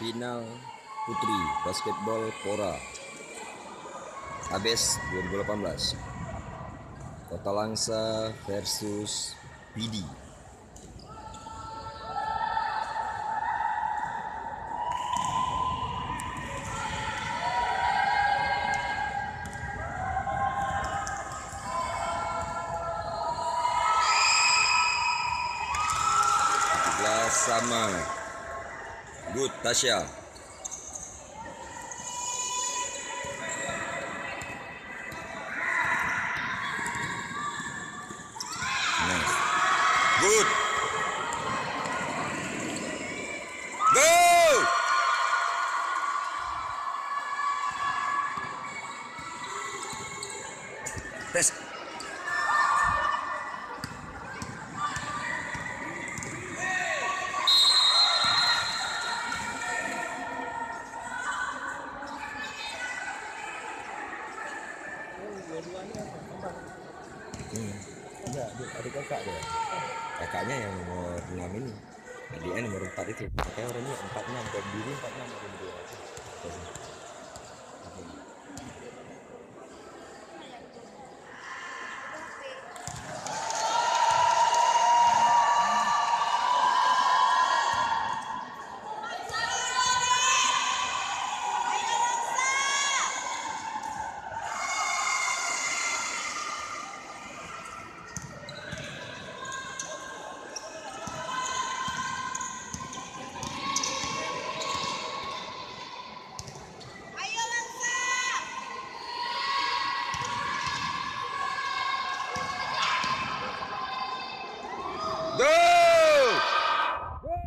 Final Putri Basketball Pora ABES 2018, Kota Langsa versus PD. Sama good Tasya. Nice. Good. Go. Tes. Enggak, adik kakak deh. Kakaknya yang nomor 6 ini. Adiknya nomor 4 itu. Kakaknya orangnya 46, berdiri 46 berdiri. Go! Go!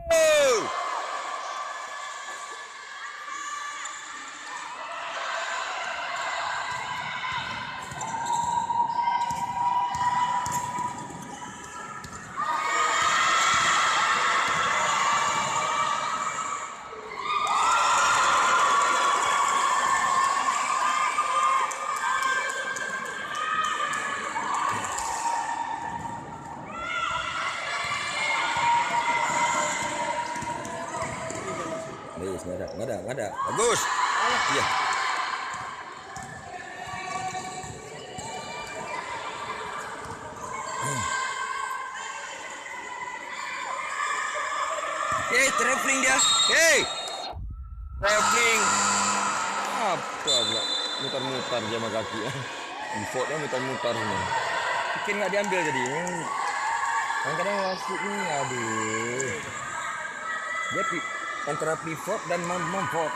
Nggak ada. Bagus. Iya. Traveling dia. Traveling. Apa pula? Mutar-mutar dia sama kaki. Defaultnya mutar-mutar semua. Pikir nggak diambil jadi. Kadang-kadang wasit nih, aduh. Dia antara pivot dan memvot.